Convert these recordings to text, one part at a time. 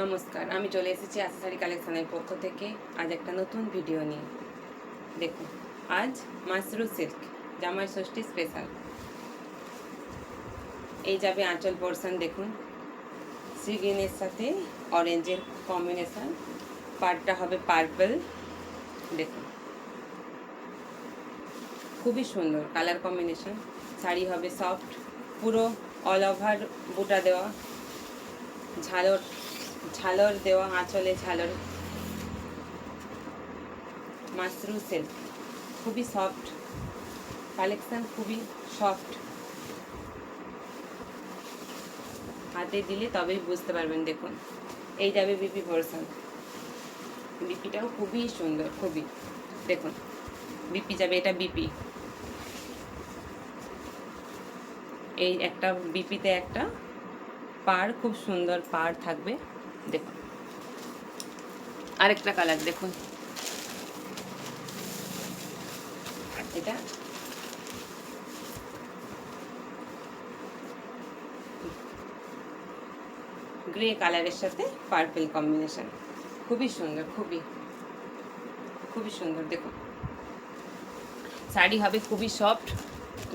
নমস্কার, আমি চলে এসেছি আশা শাড়ি কালেকশনের পক্ষ থেকে আজ একটা নতুন ভিডিও নিয়ে। দেখুন, আজ মাশরু সিল্ক জামাই ষষ্ঠী স্পেশাল। এই যাবে আঁচল পোর্শন, দেখুন সি গ্রিনের সাথে অরেঞ্জের কম্বিনেশন, পাড়টা হবে পার্পল। দেখুন খুবই সুন্দর কালার কম্বিনেশন। শাড়ি হবে সফট, পুরো অল ওভার বুটা দেওয়া, ঝালর দেওয়া, আঁচলে ঝালর। মাশরু সিল্ক খুবই সফট কালেকশন, খুবই সফট। হাতে দিলে তবেই বুঝতে পারবেন। দেখুন এই যাবে বিপি পোর্শন, বিপিটাও খুবই সুন্দর, খুবই। দেখুন বিপি যাবে, এটা বিপি, এই একটা বিপিতে একটা পাড়, খুব সুন্দর পাড় থাকবে। দেখুন আরেকটা কালার দেখুন, এটা গ্রে কালারের সাথে পার্পল কম্বিনেশন, খুবই সুন্দর, খুবই খুবই সুন্দর। দেখুন শাড়ি হবে খুবই সফট,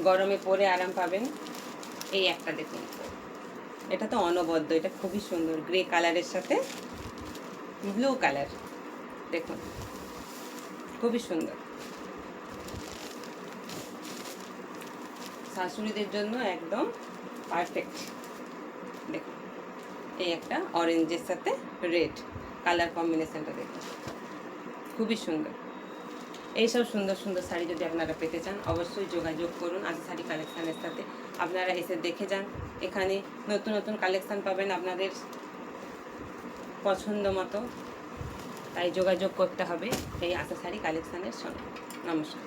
গরমে পরে আরাম পাবেন। এই একটা দেখুন, এটা তো অনবদ্য, এটা খুবই সুন্দর, গ্রে কালারের সাথে ব্লু কালার। দেখুন খুবই সুন্দর, শাশুড়িদের জন্য একদম পারফেক্ট। দেখুন এই একটা অরেঞ্জের সাথে রেড কালার কম্বিনেশনটা দেখুন, খুবই সুন্দর। এইসব সুন্দর সুন্দর শাড়ি যদি আপনারা পেতে চান অবশ্যই যোগাযোগ করুন আশা শাড়ি কালেকশানের সাথে। আপনারা এসে দেখে যান, এখানে নতুন নতুন কালেকশান পাবেন আপনাদের পছন্দ মতো, তাই যোগাযোগ করতে হবে এই আশা শাড়ি কালেকশানের সঙ্গে। নমস্কার।